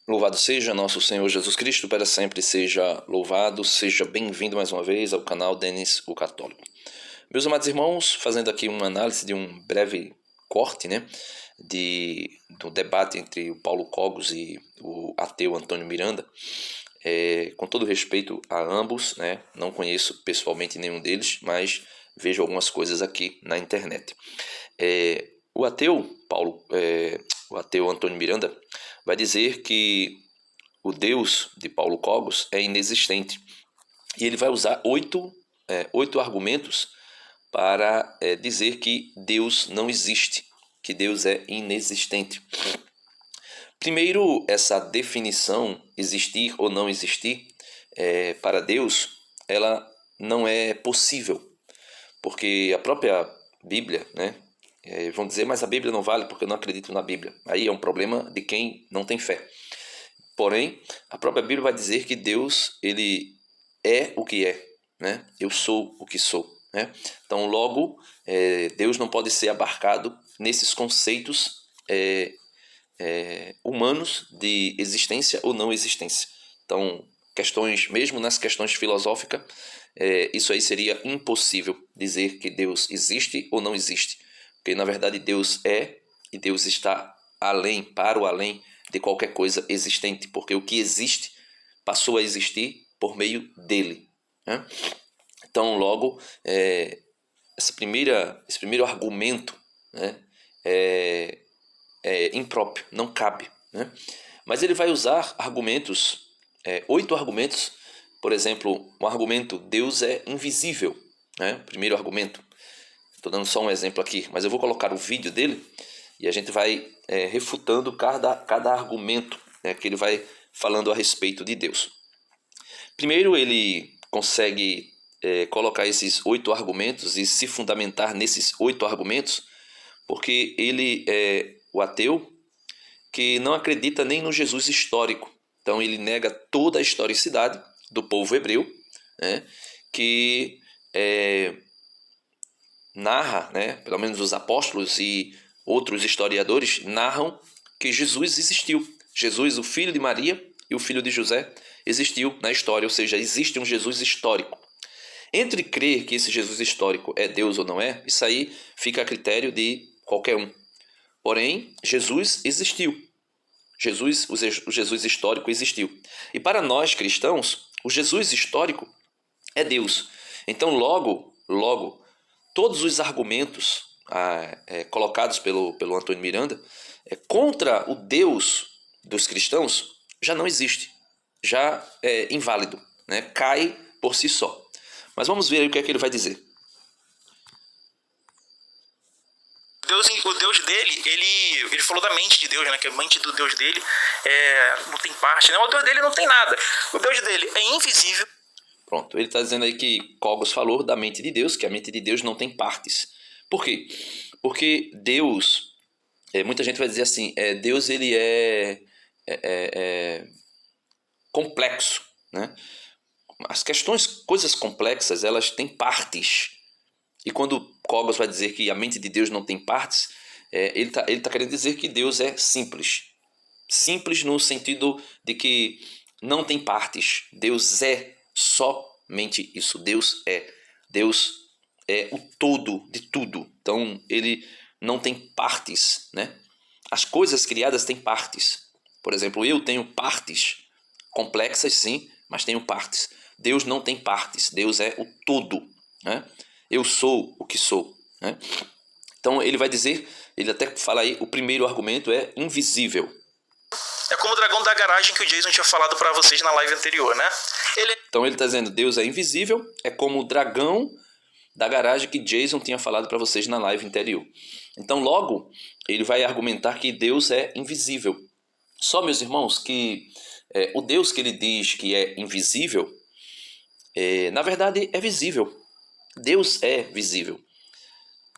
Louvado seja nosso Senhor Jesus Cristo, para sempre seja louvado, seja bem-vindo mais uma vez ao canal Denis o Católico. Meus amados irmãos, fazendo aqui uma análise de um breve corte, do debate entre o Paulo Cogos e o ateu Antônio Miranda, com todo respeito a ambos, não conheço pessoalmente nenhum deles, mas vejo algumas coisas aqui na internet. O ateu Antônio Miranda vai dizer que o Deus de Paulo Cogos é inexistente. E ele vai usar oito argumentos para dizer que Deus não existe, que Deus é inexistente. Primeiro, essa definição, existir ou não existir, para Deus, ela não é possível. Porque a própria Bíblia, vão dizer, mas a Bíblia não vale porque eu não acredito na Bíblia. Aí é um problema de quem não tem fé. Porém, a própria Bíblia vai dizer que Deus, ele é o que é, Eu sou o que sou, Então, logo, Deus não pode ser abarcado nesses conceitos humanos de existência ou não existência. Então, mesmo nas questões filosóficas, isso aí seria impossível dizer que Deus existe ou não existe. Porque, na verdade, Deus é e Deus está para o além de qualquer coisa existente. Porque o que existe passou a existir por meio dele. Então, logo, esse primeiro argumento é impróprio, não cabe. Mas ele vai usar argumentos, 8 argumentos. Por exemplo, um argumento, Deus é invisível. Primeiro argumento. Estou dando só um exemplo aqui, mas eu vou colocar o vídeo dele e a gente vai refutando cada argumento que ele vai falando a respeito de Deus. Primeiro, ele consegue colocar esses 8 argumentos e se fundamentar nesses 8 argumentos, porque ele é o ateu que não acredita nem no Jesus histórico. Então, ele nega toda a historicidade do povo hebreu, que narra, pelo menos os apóstolos e outros historiadores narram que Jesus existiu. Jesus, o filho de Maria e o filho de José, existiu na história, ou seja, existe um Jesus histórico. Entre crer que esse Jesus histórico é Deus ou não é, isso aí fica a critério de qualquer um. Porém, Jesus existiu. O Jesus histórico existiu. E para nós cristãos, o Jesus histórico é Deus. Então, logo, todos os argumentos colocados pelo Antônio Miranda contra o Deus dos cristãos já não existe, já é inválido, cai por si só. Mas vamos ver aí o que é que ele vai dizer. O Deus dele, ele falou da mente de Deus, que a mente do Deus dele não tem parte, O Deus dele não tem nada. O Deus dele é invisível. Pronto, ele está dizendo aí que Cogos falou da mente de Deus, que a mente de Deus não tem partes. Por quê? Porque Deus, muita gente vai dizer assim, Deus ele é complexo, As coisas complexas, elas têm partes. E quando Cogos vai dizer que a mente de Deus não tem partes, ele tá querendo dizer que Deus é simples. Simples no sentido de que não tem partes. Deus é somente isso. Deus é o todo de tudo. Então, ele não tem partes, As coisas criadas têm partes. Por exemplo, eu tenho partes complexas, sim, mas tenho partes. Deus não tem partes. Deus é o todo, Eu sou o que sou, Então, ele vai dizer, ele até fala aí, o primeiro argumento é invisível. É como o dragão da garagem que o Jason tinha falado para vocês na live anterior, Então ele está dizendo, Deus é invisível, é como o dragão da garagem que Jason tinha falado para vocês na live anterior. Então logo, ele vai argumentar que Deus é invisível. Só, meus irmãos, que o Deus que ele diz que é invisível, na verdade é visível. Deus é visível.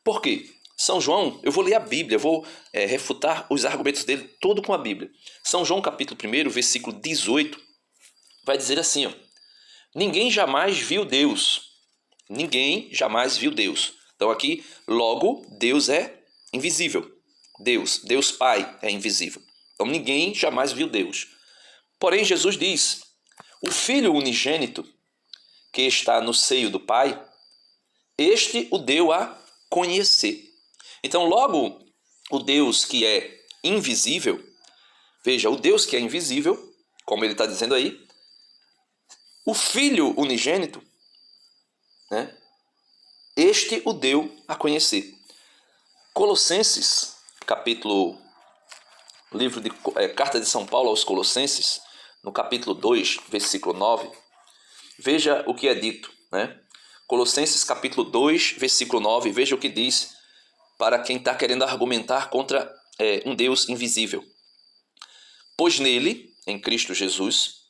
Por quê? São João, eu vou ler a Bíblia, eu vou refutar os argumentos dele todo com a Bíblia. São João capítulo 1, versículo 18, vai dizer assim, ninguém jamais viu Deus. Ninguém jamais viu Deus. Então aqui, logo, Deus é invisível. Deus Pai é invisível. Então ninguém jamais viu Deus. Porém, Jesus diz, o Filho unigênito que está no seio do Pai, este o deu a conhecer. Então, logo, o Deus que é invisível, veja, o Deus que é invisível, como ele está dizendo aí, o Filho unigênito, né, este o deu a conhecer. Colossenses, carta de São Paulo aos Colossenses, no capítulo 2, versículo 9, veja o que é dito, né? Colossenses capítulo 2, versículo 9, veja o que diz para quem está querendo argumentar contra um Deus invisível. Pois nele, em Cristo Jesus,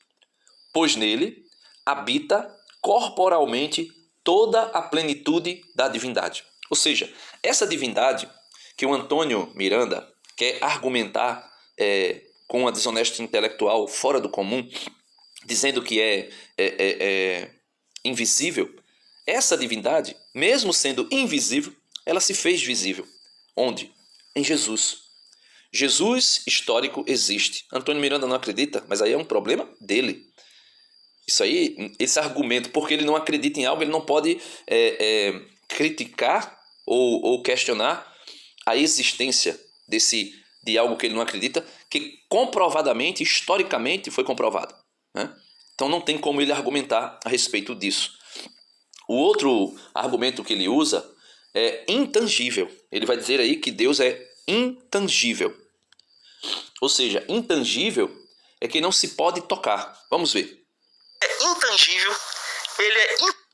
pois nele habita corporalmente toda a plenitude da divindade. Ou seja, essa divindade que o Antônio Miranda quer argumentar com uma desonestidade intelectual fora do comum, dizendo que é invisível, essa divindade, mesmo sendo invisível, ela se fez visível. Onde? Em Jesus. Jesus histórico existe. Antônio Miranda não acredita, mas aí é um problema dele. Isso aí, esse argumento, porque ele não acredita em algo, ele não pode criticar ou questionar a existência de algo que ele não acredita, que comprovadamente, historicamente, foi comprovado, né? Então não tem como ele argumentar a respeito disso. O outro argumento que ele usa é intangível. Ele vai dizer aí que Deus é intangível. Ou seja, intangível é que não se pode tocar. Vamos ver. É intangível,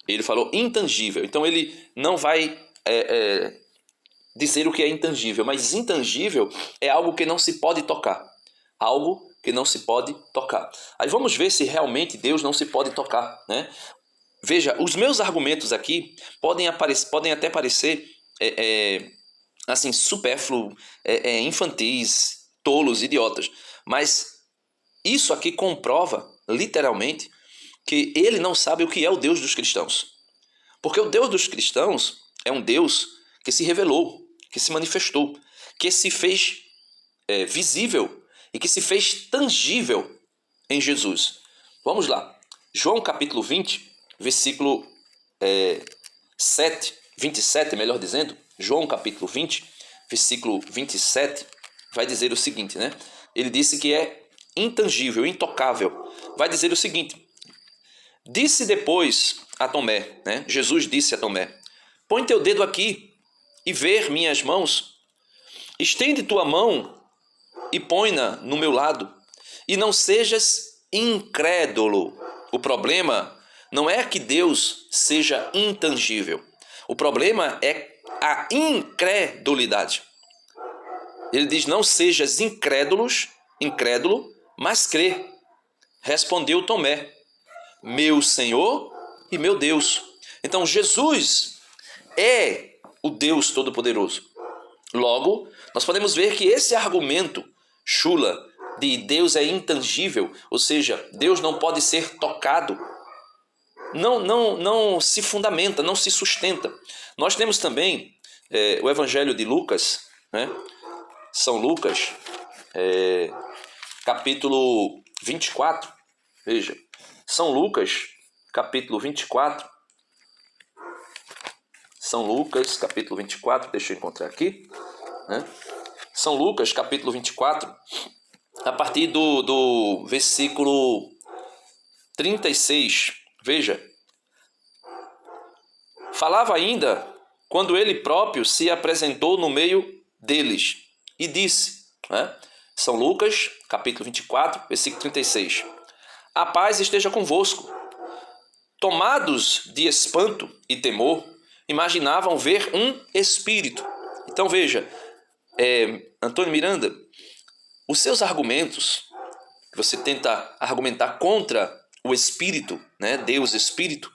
Ele falou intangível, então ele não vai dizer o que é intangível, mas intangível é algo que não se pode tocar. Algo que não se pode tocar. Aí vamos ver se realmente Deus não se pode tocar, né? Veja, os meus argumentos aqui podem até parecer assim, supérfluo, infantis, tolos, idiotas, mas isso aqui comprova, literalmente, que ele não sabe o que é o Deus dos cristãos. Porque o Deus dos cristãos é um Deus que se revelou, que se manifestou, que se fez visível e que se fez tangível em Jesus. Vamos lá. João capítulo 20, versículo 27, melhor dizendo. João capítulo 20, versículo 27, vai dizer o seguinte, né? Ele disse que é intangível, intocável. Vai dizer o seguinte: disse depois a Tomé, né? Jesus disse a Tomé: põe teu dedo aqui e ver minhas mãos. Estende tua mão e põe-na no meu lado. E não sejas incrédulo. O problema não é que Deus seja intangível. O problema é a incredulidade. Ele diz: não sejas incrédulo, mas crê. Respondeu Tomé: meu Senhor e meu Deus. Então Jesus é o Deus Todo-Poderoso. Logo, nós podemos ver que esse argumento chula de Deus é intangível, ou seja, Deus não pode ser tocado, não se fundamenta, não se sustenta. Nós temos também o Evangelho de Lucas, né? São Lucas, capítulo 24, veja, São Lucas, capítulo 24, São Lucas, capítulo 24, deixa eu encontrar aqui, né? São Lucas, capítulo 24, a partir do versículo 36, veja, falava ainda quando ele próprio se apresentou no meio deles e disse, né? São Lucas, capítulo 24, versículo 36, a paz esteja convosco. Tomados de espanto e temor, imaginavam ver um espírito. Então veja, Antônio Miranda, os seus argumentos, que você tenta argumentar contra o espírito, né, Deus espírito,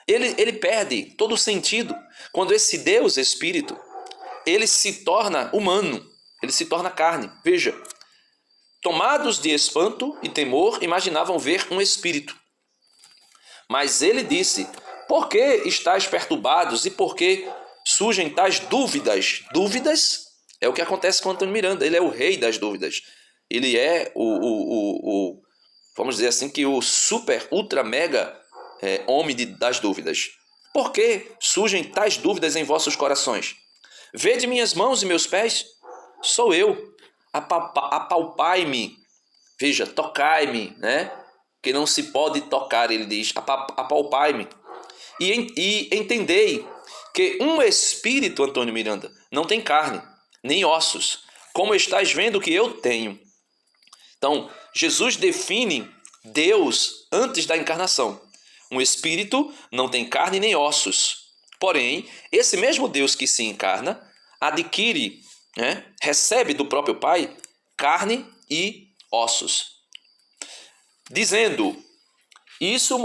ele perde todo o sentido quando esse Deus espírito, ele se torna humano, ele se torna carne. Veja, tomados de espanto e temor, imaginavam ver um espírito. Mas ele disse: por que estáis perturbados e por que surgem tais dúvidas? Dúvidas é o que acontece com Antônio Miranda. Ele é o rei das dúvidas. Ele é o vamos dizer assim, que o super, ultra, mega homem das dúvidas. Por que surgem tais dúvidas em vossos corações? Vede minhas mãos e meus pés, sou eu. Apalpai-me, veja, tocai-me, né? Que não se pode tocar, ele diz, apalpai-me. E entendei que um espírito, Antônio Miranda, não tem carne, nem ossos, como estáis vendo que eu tenho. Então, Jesus define Deus antes da encarnação. Um espírito não tem carne nem ossos. Porém, esse mesmo Deus que se encarna adquire, né, recebe do próprio Pai carne e ossos. Dizendo isso,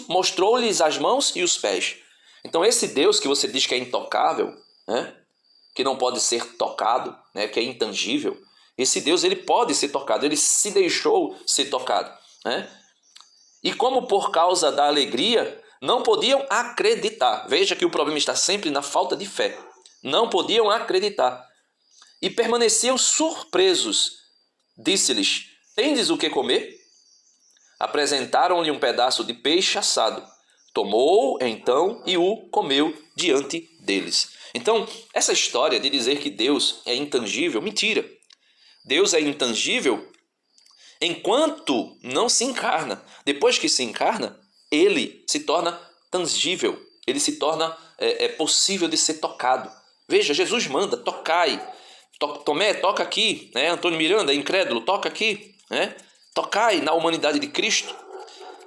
mostrou-lhes as mãos e os pés. Então, esse Deus que você diz que é intocável, né, que não pode ser tocado, né, que é intangível, esse Deus ele pode ser tocado, ele se deixou ser tocado, né? E como por causa da alegria, não podiam acreditar. Veja que o problema está sempre na falta de fé. Não podiam acreditar. E permaneciam surpresos. Disse-lhes, tendes o que comer? Apresentaram-lhe um pedaço de peixe assado. Tomou, então, e o comeu diante deles. Então, essa história de dizer que Deus é intangível, mentira. Deus é intangível enquanto não se encarna. Depois que se encarna, ele se torna tangível. Ele se torna possível de ser tocado. Veja, Jesus manda, tocai. Tomé, toca aqui. Né? Antônio Miranda, incrédulo, toca aqui. Né? Tocai na humanidade de Cristo.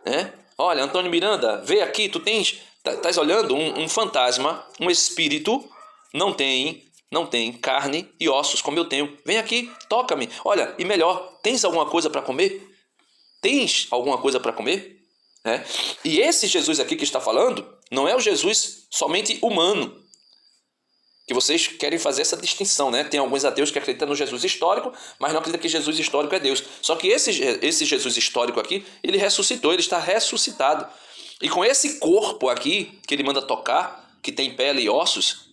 Né? Olha, Antônio Miranda, vê aqui, tu estás olhando um fantasma, um espírito, não tem carne e ossos como eu tenho. Vem aqui, toca-me. Olha, e melhor, tens alguma coisa para comer? Tens alguma coisa para comer? E esse Jesus aqui que está falando, não é o Jesus somente humano. Que vocês querem fazer essa distinção, né? Tem alguns ateus que acreditam no Jesus histórico, mas não acreditam que Jesus histórico é Deus. Só que esse Jesus histórico aqui, ele ressuscitou, ele está ressuscitado. E com esse corpo aqui, que ele manda tocar, que tem pele e ossos,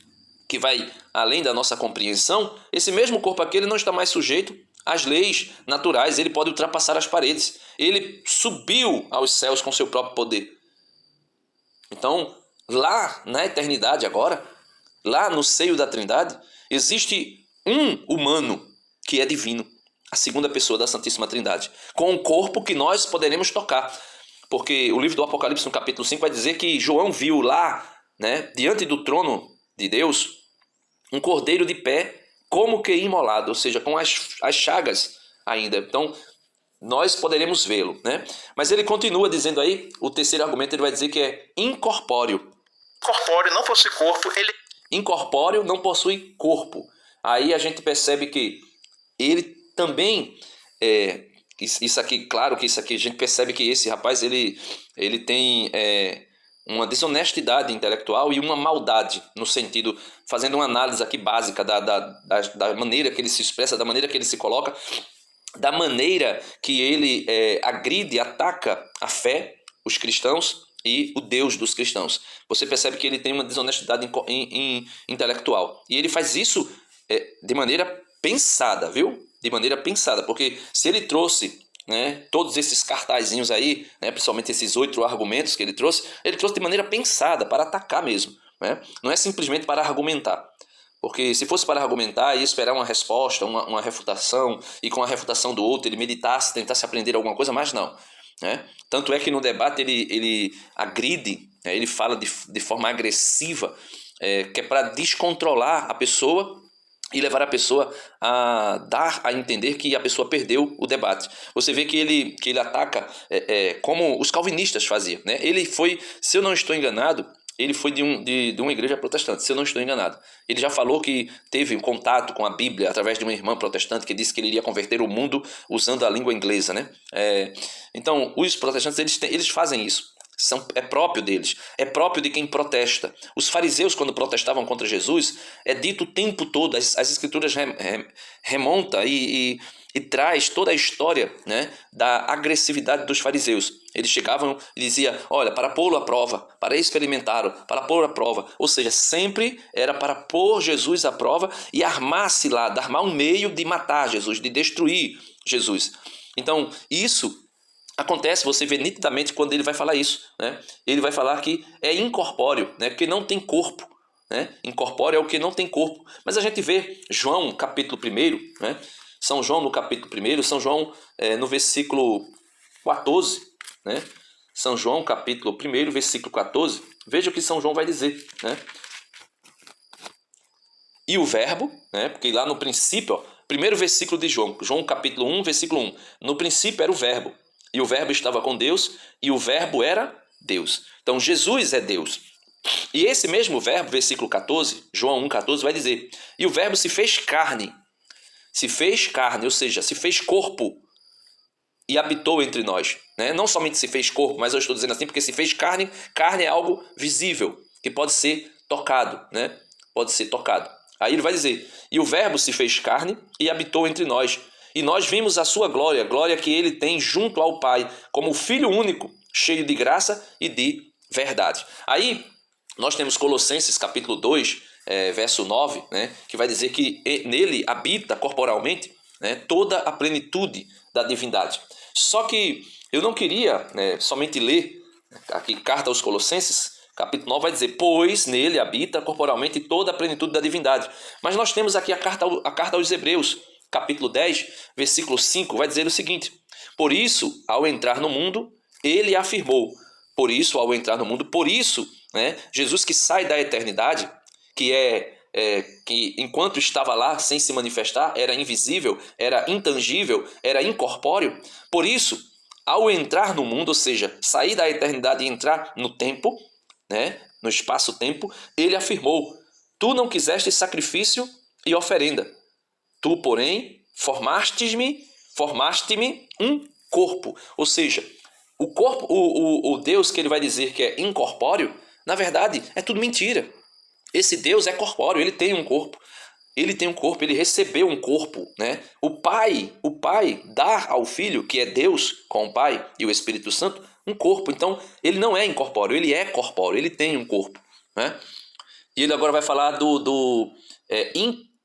que vai além da nossa compreensão, esse mesmo corpo aqui ele não está mais sujeito às leis naturais, ele pode ultrapassar as paredes. Ele subiu aos céus com seu próprio poder. Então, lá na eternidade agora, lá no seio da Trindade, existe um humano que é divino, a segunda pessoa da Santíssima Trindade, com um corpo que nós poderemos tocar. Porque o livro do Apocalipse, no capítulo 5, vai dizer que João viu lá, né, diante do trono de Deus, um cordeiro de pé como que imolado, ou seja, com as chagas ainda. Então, nós poderemos vê-lo, né? Mas ele continua dizendo aí, o terceiro argumento, ele vai dizer que é incorpóreo. Corpóreo, não possui corpo, ele... Incorpóreo, não possui corpo. Aí a gente percebe que ele também... isso aqui, claro que isso aqui, a gente percebe que esse rapaz, ele tem... uma desonestidade intelectual e uma maldade, no sentido, fazendo uma análise aqui básica da maneira que ele se expressa, da maneira que ele se coloca, da maneira que ele agride, ataca a fé, os cristãos e o Deus dos cristãos. Você percebe que ele tem uma desonestidade intelectual. E ele faz isso de maneira pensada, viu? De maneira pensada, porque se ele trouxe... né, todos esses cartazinhos aí, né, principalmente esses 8 argumentos que ele trouxe de maneira pensada, para atacar mesmo, né? Não é simplesmente para argumentar, porque se fosse para argumentar, ia esperar uma resposta, uma refutação, e com a refutação do outro ele meditasse, tentasse aprender alguma coisa, mas não, né? Tanto é que no debate ele agride, né, ele fala de forma agressiva, que é para descontrolar a pessoa e levar a pessoa a dar a entender que a pessoa perdeu o debate. Você vê que ele ataca como os calvinistas faziam, né? Ele foi, se eu não estou enganado, ele foi de uma igreja protestante, se eu não estou enganado. Ele já falou que teve um contato com a Bíblia através de uma irmã protestante que disse que ele iria converter o mundo usando a língua inglesa, né? Então, os protestantes eles fazem isso. É próprio deles, é próprio de quem protesta. Os fariseus, quando protestavam contra Jesus, é dito o tempo todo, as escrituras remontam e traz toda a história, né, da agressividade dos fariseus. Eles chegavam e diziam, olha, para pô-lo à prova, para experimentá-lo, para pô-lo à prova. Ou seja, sempre era para pôr Jesus à prova e armar um meio de matar Jesus, de destruir Jesus. Então, isso acontece, você vê nitidamente quando ele vai falar isso, né? Ele vai falar que é incorpóreo, né? Que não tem corpo, né? Incorpóreo é o que não tem corpo. Mas a gente vê João capítulo 1, né? São João no capítulo 1, São João no versículo 14, né? São João capítulo 1, versículo 14. Veja o que São João vai dizer, né? E o verbo, né? Porque lá no princípio, ó, primeiro versículo de João, João capítulo 1, versículo 1. No princípio era o verbo, e o verbo estava com Deus, e o verbo era Deus. Então Jesus é Deus. E esse mesmo verbo, versículo 14, João 1,14, vai dizer: e o verbo se fez carne, ou seja, se fez corpo e habitou entre nós. Né? Não somente se fez corpo, mas eu estou dizendo assim porque se fez carne, carne é algo visível, que pode ser tocado, né? Pode ser tocado. Aí ele vai dizer: e o verbo se fez carne e habitou entre nós. E nós vimos a sua glória, glória que ele tem junto ao Pai, como o Filho único, cheio de graça e de verdade. Aí nós temos Colossenses capítulo 2, verso 9, né, que vai dizer que nele habita corporalmente, né, toda a plenitude da divindade. Só que eu não queria, né, somente ler aqui carta aos Colossenses, capítulo 9 vai dizer: pois nele habita corporalmente toda a plenitude da divindade. Mas nós temos aqui a carta aos Hebreus, capítulo 10, versículo 5, vai dizer o seguinte: por isso, ao entrar no mundo, ele afirmou. Por isso, né, Jesus que sai da eternidade, que enquanto estava lá sem se manifestar, era invisível, era intangível, era incorpóreo. Por isso, ao entrar no mundo, ou seja, sair da eternidade e entrar no tempo, né, no espaço-tempo, ele afirmou: tu não quiseste sacrifício e oferenda. Tu, porém, formaste-me um corpo. Ou seja, o corpo, o Deus que ele vai dizer que é incorpóreo, na verdade, é tudo mentira. Esse Deus é corpóreo, ele tem um corpo. Ele recebeu um corpo, né? O Pai dá ao Filho, que é Deus com o Pai e o Espírito Santo, um corpo. Então, ele não é incorpóreo, ele é corpóreo, ele tem um corpo, né? E ele agora vai falar do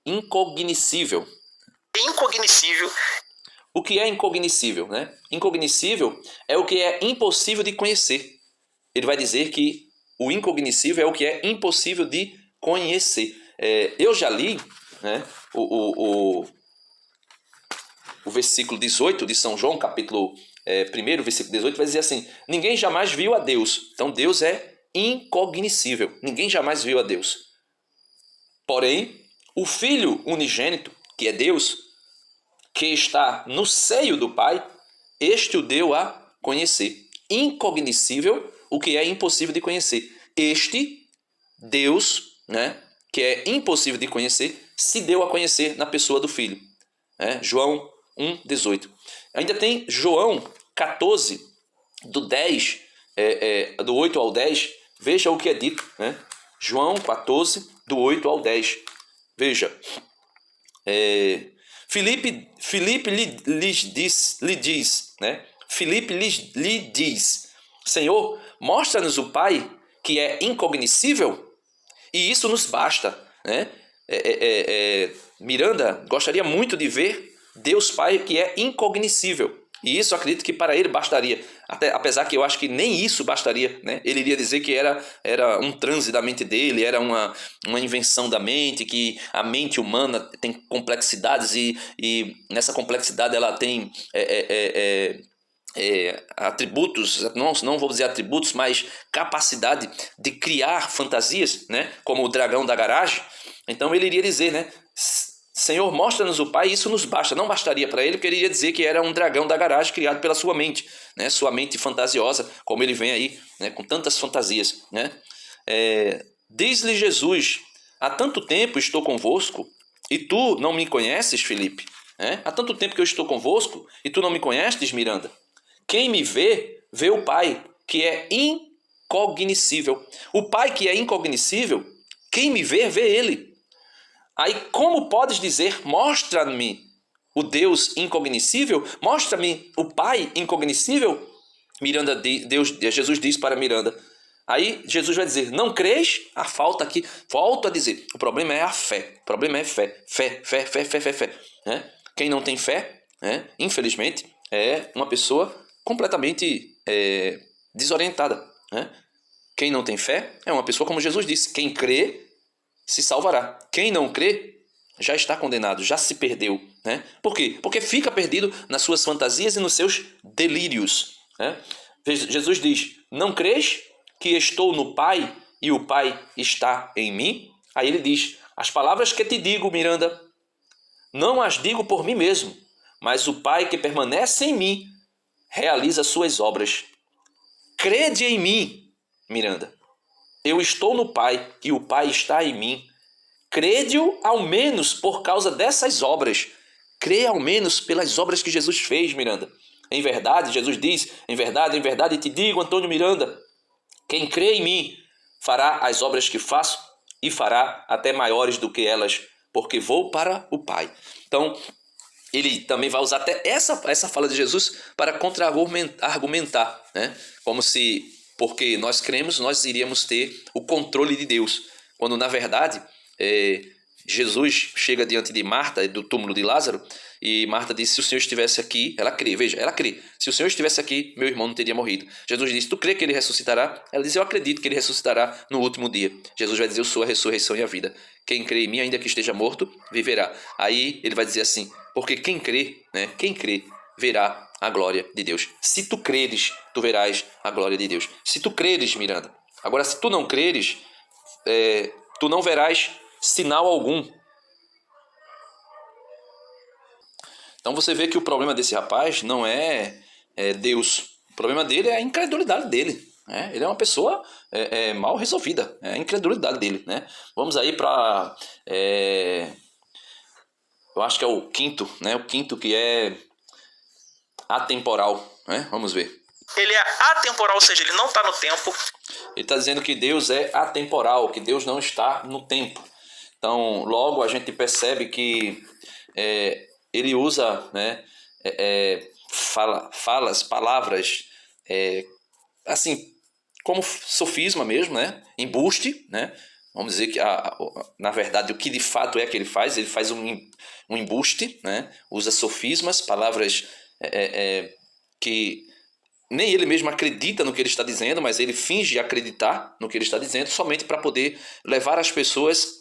incognoscível. Incognoscível. O que é incognoscível, né? Incognoscível é o que é impossível de conhecer. Ele vai dizer que o incognoscível é o que é impossível de conhecer. Eu já li, né, o versículo 18 de São João, capítulo 1, versículo 18, vai dizer assim: ninguém jamais viu a Deus. Então Deus é incognoscível. Ninguém jamais viu a Deus. Porém, o Filho unigênito, que é Deus, que está no seio do Pai, este o deu a conhecer. Incognoscível, o que é impossível de conhecer. Este Deus, né, que é impossível de conhecer, se deu a conhecer na pessoa do Filho. João 1,18. Ainda tem João 14, do 8 ao 10. Veja o que é dito. Né? João 14, do 8 ao 10. Veja. Filipe lhe diz, né? Filipe lhe diz: Senhor, mostra-nos o Pai, que é incognoscível, e isso nos basta, né? Miranda gostaria muito de ver Deus Pai, que é incognoscível, e isso acredito que para ele bastaria, apesar que eu acho que nem isso bastaria, né? Ele iria dizer que era um transe da mente dele, era uma invenção da mente, que a mente humana tem complexidades e nessa complexidade ela tem atributos, não vou dizer atributos, mas capacidade de criar fantasias, né? Como o dragão da garagem. Então ele iria dizer, né? Senhor, mostra-nos o Pai, isso nos basta. Não bastaria para ele, porque ele iria dizer que era um dragão da garagem criado pela sua mente, né? Sua mente fantasiosa, como ele vem aí, né? Com tantas fantasias, né? Diz-lhe Jesus: há tanto tempo estou convosco e tu não me conheces, Filipe? Há tanto tempo que eu estou convosco e tu não me conheces, Miranda? Quem me vê, vê o Pai, que é incognoscível. O Pai que é incognoscível, quem me vê, vê ele. Aí como podes dizer: mostra-me o Deus incognoscível? Mostra-me o Pai incognoscível? Jesus diz para Miranda. Aí Jesus vai dizer: não crês? A falta aqui, volto a dizer, o problema é a fé. O problema é fé. Fé. Quem não tem fé, infelizmente, é uma pessoa completamente desorientada, né? Quem não tem fé é uma pessoa, como Jesus disse, quem crê se salvará. Quem não crê já está condenado, já se perdeu, né? Por quê? Porque fica perdido nas suas fantasias e nos seus delírios, né? Jesus diz, não crês que estou no Pai e o Pai está em mim? Aí ele diz, as palavras que te digo, Miranda, não as digo por mim mesmo, mas o Pai que permanece em mim realiza suas obras. Crede em mim, Miranda. Eu estou no Pai e o Pai está em mim. Crede-o ao menos por causa dessas obras. Crê ao menos pelas obras que Jesus fez, Miranda. Em verdade, Jesus diz, em verdade te digo, Antônio Miranda, quem crê em mim fará as obras que faço e fará até maiores do que elas, porque vou para o Pai. Então, ele também vai usar até essa fala de Jesus para contra-argumentar, né? Como se, porque nós cremos, nós iríamos ter o controle de Deus. Quando, na verdade, Jesus chega diante de Marta, do túmulo de Lázaro, e Marta diz, se o Senhor estivesse aqui, ela crê, veja, ela crê. Se o Senhor estivesse aqui, meu irmão não teria morrido. Jesus diz, tu crê que ele ressuscitará? Ela diz, eu acredito que ele ressuscitará no último dia. Jesus vai dizer, eu sou a ressurreição e a vida. Quem crê em mim, ainda que esteja morto, viverá. Aí ele vai dizer assim, porque quem crê, né? Quem crê, verá a glória de Deus. Se tu creres, tu verás a glória de Deus. Se tu creres, Miranda. Agora, se tu não creres, tu não verás sinal algum. Então você vê que o problema desse rapaz não é Deus. O problema dele é a incredulidade dele. Né? Ele é uma pessoa mal resolvida. É a incredulidade dele. Né? Vamos aí para... eu acho que é o quinto. Né? O quinto que é atemporal. Né? Vamos ver. Ele é atemporal, ou seja, ele não está no tempo. Ele está dizendo que Deus é atemporal, que Deus não está no tempo. Então, logo a gente percebe que ele usa, né, palavras, assim, como sofisma mesmo, né, embuste, né? Vamos dizer que, na verdade, o que de fato é que ele faz um embuste, né? Usa sofismas, palavras que nem ele mesmo acredita no que ele está dizendo, mas ele finge acreditar no que ele está dizendo somente para poder levar as pessoas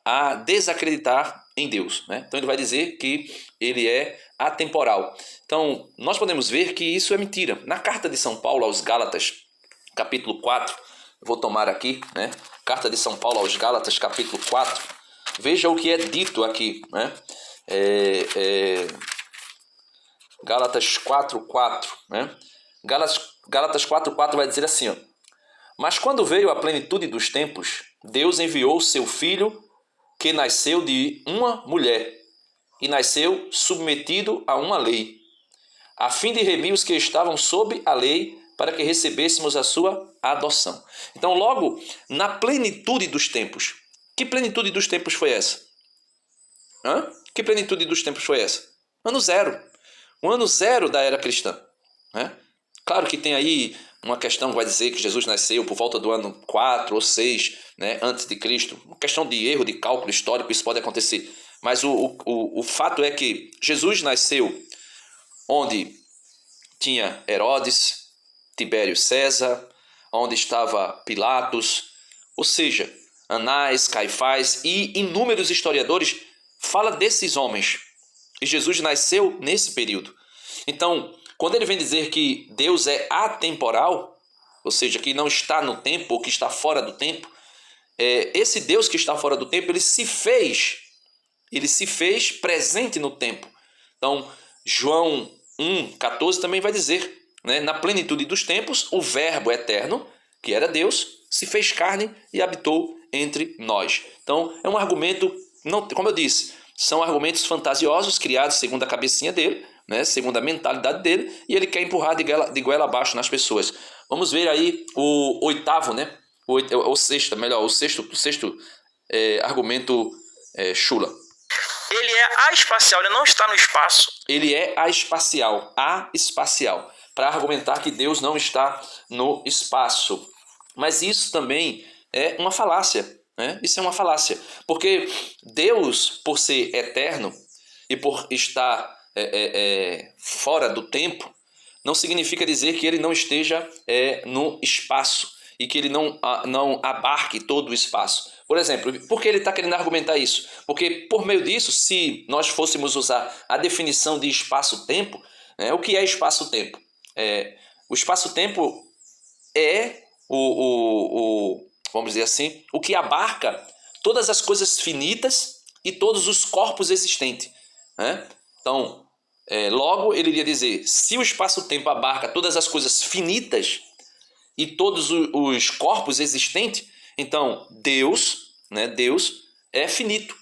a desacreditar em Deus. Né? Então ele vai dizer que ele é atemporal. Então nós podemos ver que isso é mentira. Na carta de São Paulo aos Gálatas, capítulo 4, vou tomar aqui, né? Carta de São Paulo aos Gálatas, capítulo 4, veja o que é dito aqui. Né? Gálatas 4:4, né? Gálatas 4:4 vai dizer assim, ó, mas quando veio a plenitude dos tempos, Deus enviou seu Filho, que nasceu de uma mulher, e nasceu submetido a uma lei, a fim de remir os que estavam sob a lei, para que recebêssemos a sua adoção. Então, logo, na plenitude dos tempos. Que plenitude dos tempos foi essa? Que plenitude dos tempos foi essa? Ano zero. O ano zero da era cristã. Né? Claro que tem aí uma questão que vai dizer que Jesus nasceu por volta do ano 4 ou 6, né, antes de Cristo. Uma questão de erro de cálculo histórico, isso pode acontecer. Mas o fato é que Jesus nasceu onde tinha Herodes, Tibério César, onde estava Pilatos, ou seja, Anás, Caifás e inúmeros historiadores falam desses homens. E Jesus nasceu nesse período. Então, quando ele vem dizer que Deus é atemporal, ou seja, que não está no tempo ou que está fora do tempo, esse Deus que está fora do tempo, ele se fez presente no tempo. Então, João 1,14 também vai dizer, né, na plenitude dos tempos, o Verbo eterno, que era Deus, se fez carne e habitou entre nós. Então, é um argumento, não, como eu disse, são argumentos fantasiosos, criados segundo a cabecinha dele, né, segundo a mentalidade dele, e ele quer empurrar de goela abaixo nas pessoas. Vamos ver aí o oitavo, né? O sexto argumento chula. Ele é espacial, ele não está no espaço. Ele é espacial, para argumentar que Deus não está no espaço. Mas isso também é uma falácia, né? Isso é uma falácia, porque Deus, por ser eterno e por estar fora do tempo, não significa dizer que ele não esteja no espaço e que ele não abarque todo o espaço. Por exemplo, por que ele está querendo argumentar isso? Porque por meio disso, se nós fôssemos usar a definição de espaço-tempo, o que é espaço-tempo? O espaço-tempo é vamos dizer assim, o que abarca todas as coisas finitas e todos os corpos existentes. Então, logo ele iria dizer, se o espaço-tempo abarca todas as coisas finitas e todos os corpos existentes, então Deus é finito,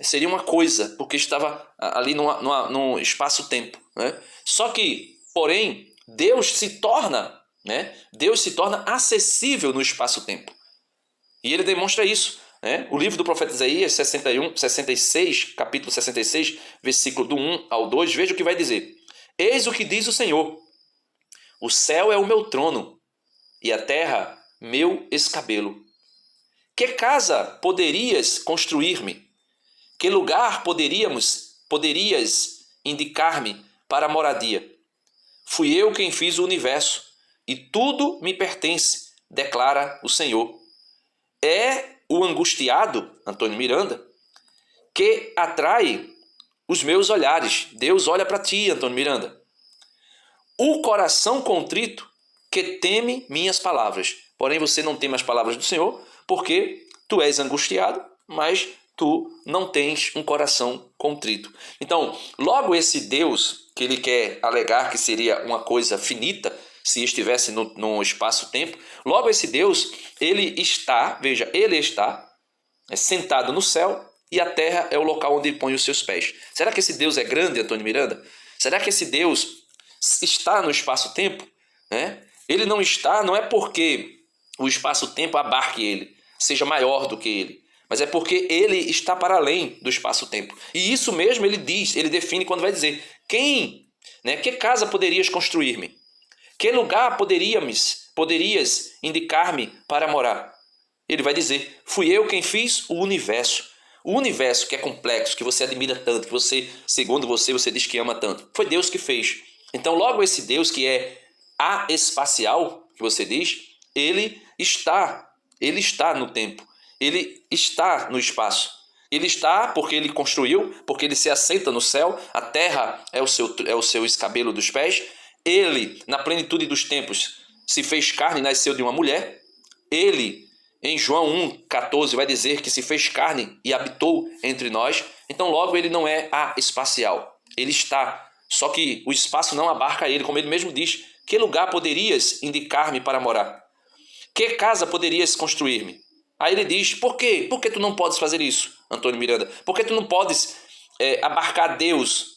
seria uma coisa, porque estava ali num espaço-tempo. Só que, porém, Deus se torna acessível no espaço-tempo. E ele demonstra isso. O livro do profeta Isaías 66, capítulo 66, versículo do 1 ao 2, veja o que vai dizer. Eis o que diz o Senhor. O céu é o meu trono e a terra meu escabelo. Que casa poderias construir-me? Que lugar poderias indicar-me para a moradia? Fui eu quem fiz o universo e tudo me pertence, declara o Senhor. É o angustiado, Antônio Miranda, que atrai os meus olhares. Deus olha para ti, Antônio Miranda. O coração contrito que teme minhas palavras. Porém, você não teme as palavras do Senhor, porque tu és angustiado, mas tu não tens um coração contrito. Então, logo esse Deus, que ele quer alegar que seria uma coisa finita, se estivesse no espaço-tempo, logo esse Deus, ele está sentado no céu e a terra é o local onde ele põe os seus pés. Será que esse Deus é grande, Antônio Miranda? Será que esse Deus está no espaço-tempo? Ele não está, não é porque o espaço-tempo abarque ele, seja maior do que ele, mas é porque ele está para além do espaço-tempo. E isso mesmo ele define quando vai dizer, que casa poderias construir-me? Que lugar poderias indicar-me para morar? Ele vai dizer, fui eu quem fiz o universo. O universo que é complexo, que você admira tanto, que você, segundo você diz que ama tanto. Foi Deus que fez. Então, logo esse Deus que é espacial, que você diz, ele está no tempo. Ele está no espaço. Ele está porque ele construiu, porque ele se assenta no céu. A terra é o seu escabelo dos pés. Ele, na plenitude dos tempos, se fez carne e nasceu de uma mulher. Ele, em João 1,14, vai dizer que se fez carne e habitou entre nós. Então, logo, ele não é espacial. Ele está. Só que o espaço não abarca ele, como ele mesmo diz. Que lugar poderias indicar-me para morar? Que casa poderias construir-me? Aí ele diz, por quê? Por que tu não podes fazer isso, Antônio Miranda? Por que tu não podes abarcar Deus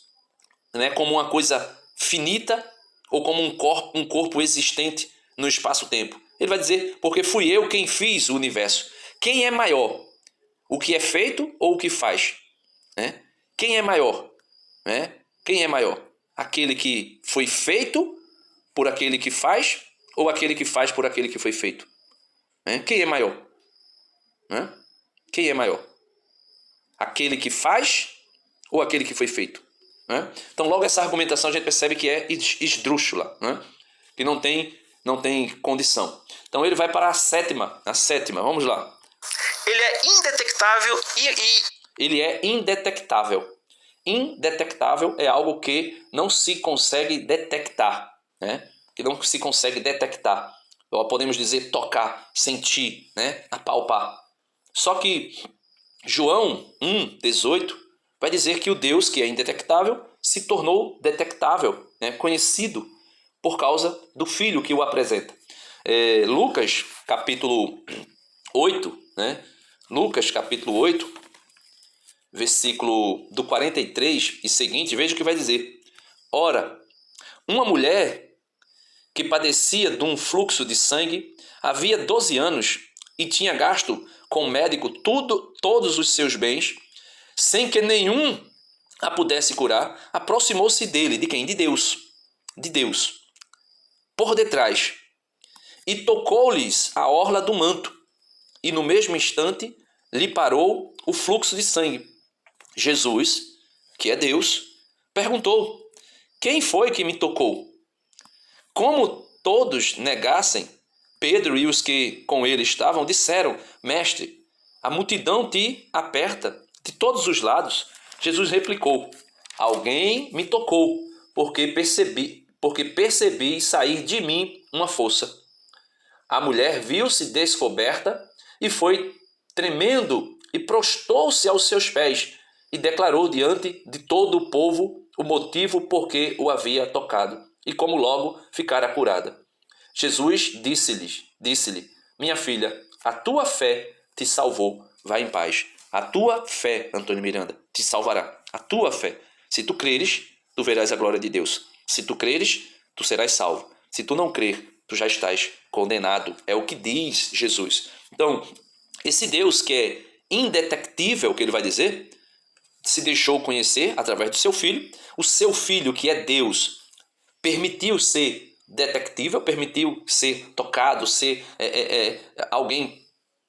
como uma coisa finita ou como um corpo existente no espaço-tempo? Ele vai dizer, porque fui eu quem fiz o universo. Quem é maior? O que é feito ou o que faz? Quem é maior? Quem é maior? Aquele que foi feito por aquele que faz ou aquele que faz por aquele que foi feito? Quem é maior? Quem é maior? Aquele que faz ou aquele que foi feito? Então, logo essa argumentação a gente percebe que é esdrúxula, que não tem condição. Então, ele vai para a sétima, vamos lá. Ele é indetectável Ele é indetectável. Indetectável é algo que não se consegue detectar, que não se consegue detectar. Ou podemos dizer tocar, sentir, apalpar. Só que João 1,18 vai dizer que o Deus que é indetectável se tornou detectável, conhecido por causa do Filho que o apresenta. Lucas capítulo 8, Lucas capítulo 8, versículo do 43 e seguinte, veja o que vai dizer. Ora, uma mulher que padecia de um fluxo de sangue havia 12 anos e tinha gasto com o médico todos os seus bens, sem que nenhum a pudesse curar, aproximou-se dele. De quem? De Deus. De Deus. Por detrás. E tocou-lhes a orla do manto. E no mesmo instante lhe parou o fluxo de sangue. Jesus, que é Deus, perguntou, quem foi que me tocou? como todos negassem, Pedro e os que com ele estavam disseram: Mestre, a multidão te aperta de todos os lados. Jesus replicou: Alguém me tocou, porque percebi sair de mim uma força. A mulher viu-se descoberta e foi tremendo e prostou-se aos seus pés e declarou diante de todo o povo o motivo por que o havia tocado e como logo ficara curada. Jesus disse-lhe: Minha filha, a tua fé te salvou, vai em paz. A tua fé, Antônio Miranda, te salvará. A tua fé. Se tu creres, tu verás a glória de Deus. Se tu creres, tu serás salvo. Se tu não crer, tu já estás condenado. É o que diz Jesus. Então, esse Deus que é indetectível, que ele vai dizer, se deixou conhecer através do seu filho. O seu filho, que é Deus, permitiu ser detectível, permitiu ser tocado, ser alguém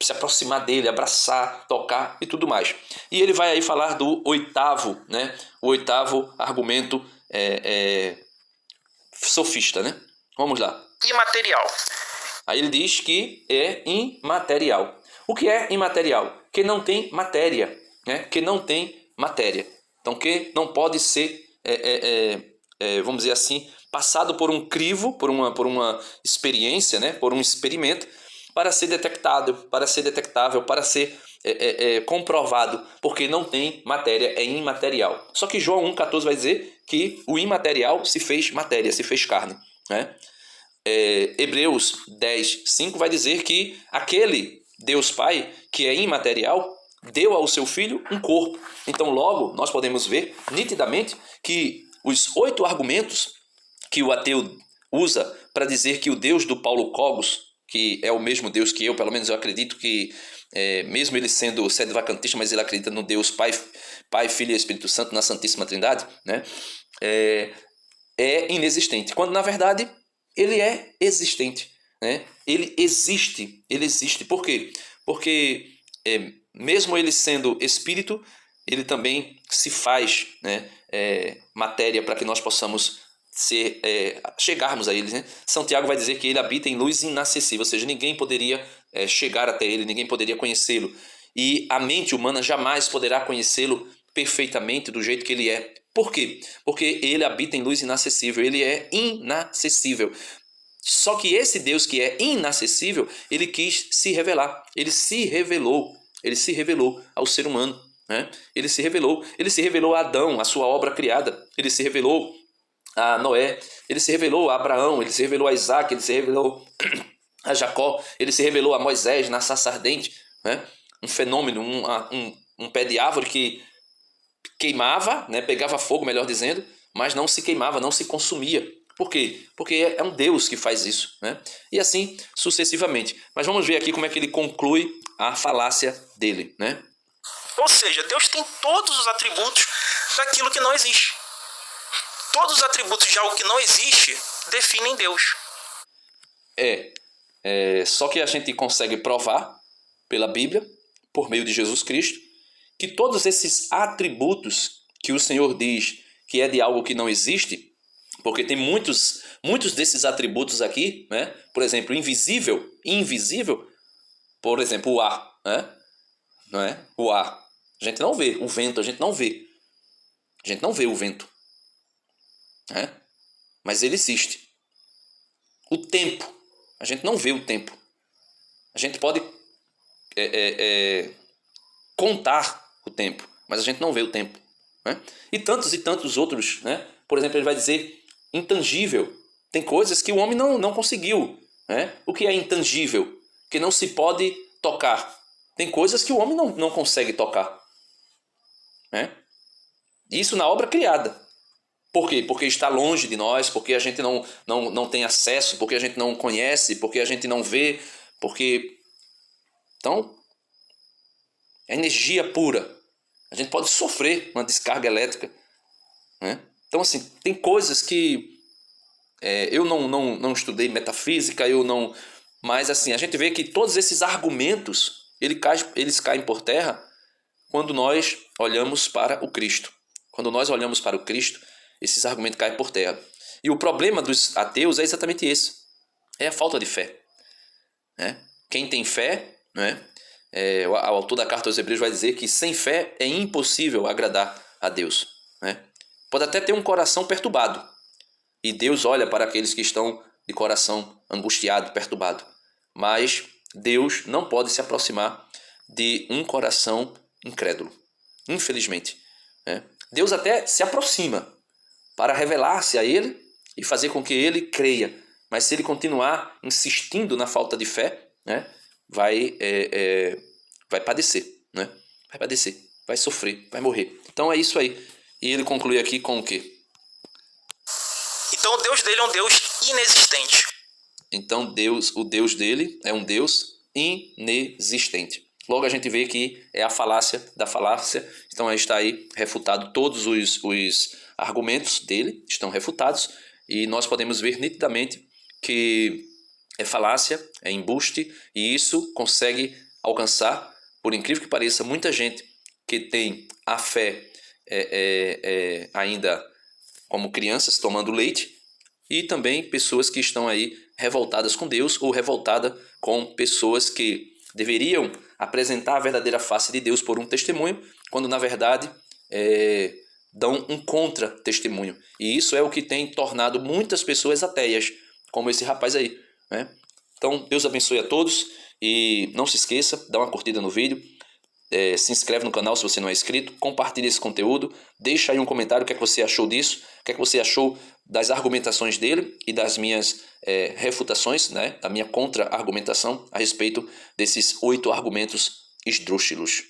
se aproximar dele, abraçar, tocar e tudo mais. E ele vai aí falar do oitavo, né? O oitavo argumento sofista, né? Vamos lá. Imaterial. Aí ele diz que é imaterial. O que é imaterial? Que não tem matéria, né? Que não tem matéria. Então, que não pode ser, vamos dizer assim, passado por um crivo, por uma experiência, né? Por um experimento, para ser detectável, para ser comprovado, porque não tem matéria, é imaterial. Só que João 1,14 vai dizer que o imaterial se fez matéria, se fez carne, né? Hebreus 10,5 vai dizer que aquele Deus Pai, que é imaterial, deu ao seu filho um corpo. Então, logo, nós podemos ver nitidamente que os 8 argumentos que o ateu usa para dizer que o Deus do Paulo Cogos, que é o mesmo Deus que eu, pelo menos eu acredito que, mesmo ele sendo sedevacantista, mas ele acredita no Deus Pai, Filho e Espírito Santo, na Santíssima Trindade, né? É inexistente, quando na verdade ele é existente, né? Ele existe. Por quê? Porque mesmo ele sendo espírito, ele também se faz, né, matéria para que nós possamos chegarmos a ele, né? São Tiago vai dizer que ele habita em luz inacessível, ou seja, ninguém poderia chegar até ele, ninguém poderia conhecê-lo. E a mente humana jamais poderá conhecê-lo perfeitamente do jeito que ele é. Por quê? Porque ele habita em luz inacessível, ele é inacessível. Só que esse Deus que é inacessível, ele quis se revelar, ele se revelou ao ser humano, né? Ele se revelou a Adão, a sua obra criada, ele se revelou a Noé, ele se revelou a Abraão, ele se revelou a Isaac, ele se revelou a Jacó, ele se revelou a Moisés na sarça ardente, né? Um fenômeno, um pé de árvore que queimava, né? Pegava fogo, melhor dizendo, mas não se queimava, não se consumia. Por quê? Porque é um Deus que faz isso, né? E assim sucessivamente. Mas vamos ver aqui como é que ele conclui a falácia dele, né? Ou seja, Deus tem todos os atributos daquilo que não existe. Todos os atributos de algo que não existe definem Deus. Só que a gente consegue provar pela Bíblia, por meio de Jesus Cristo, que todos esses atributos que o Senhor diz que é de algo que não existe, porque tem muitos desses atributos aqui, né? Por exemplo, invisível, por exemplo, o ar, né? Não é? O ar, a gente não vê, o vento a gente não vê. A gente não vê o vento, né? Mas ele existe. O tempo, a gente não vê o tempo. A gente pode contar o tempo, mas a gente não vê o tempo, né? E tantos outros, né? Por exemplo, ele vai dizer intangível. Tem coisas que o homem não conseguiu, né? O que é intangível? Que não se pode tocar. Tem coisas que o homem não consegue tocar, né? Isso na obra criada. Por quê? Porque está longe de nós, porque a gente não tem acesso, porque a gente não conhece, porque a gente não vê, porque... Então, é energia pura. A gente pode sofrer uma descarga elétrica, né? Então, assim, tem coisas que eu não estudei metafísica, mas, assim, a gente vê que todos esses argumentos, eles caem por terra quando nós olhamos para o Cristo. Quando nós olhamos para o Cristo, esses argumentos caem por terra. E o problema dos ateus é exatamente esse. É a falta de fé. Né? Quem tem fé, né? O autor da carta aos Hebreus vai dizer que sem fé é impossível agradar a Deus. Né? Pode até ter um coração perturbado. E Deus olha para aqueles que estão de coração angustiado, perturbado. Mas Deus não pode se aproximar de um coração incrédulo. Infelizmente. Né? Deus até se aproxima para revelar-se a ele e fazer com que ele creia. Mas se ele continuar insistindo na falta de fé, né, vai padecer. Né? Vai padecer, vai sofrer, vai morrer. Então é isso aí. E ele conclui aqui com o quê? Então o Deus dele é um Deus inexistente. Então o Deus dele é um Deus inexistente. Logo a gente vê que é a falácia da falácia. Então aí está aí refutado, todos os argumentos dele estão refutados. E nós podemos ver nitidamente que é falácia, é embuste. E isso consegue alcançar, por incrível que pareça, muita gente que tem a fé ainda como crianças tomando leite. E também pessoas que estão aí revoltadas com Deus ou revoltadas com pessoas que deveriam apresentar a verdadeira face de Deus por um testemunho, quando na verdade dão um contra-testemunho. E isso é o que tem tornado muitas pessoas ateias, como esse rapaz aí. Né? Então, Deus abençoe a todos e não se esqueça, dá uma curtida no vídeo, se inscreve no canal se você não é inscrito, compartilhe esse conteúdo, deixa aí um comentário o que é que você achou disso, o que é que você achou das argumentações dele e das minhas refutações, né, da minha contra-argumentação a respeito desses 8 argumentos esdrúxulos.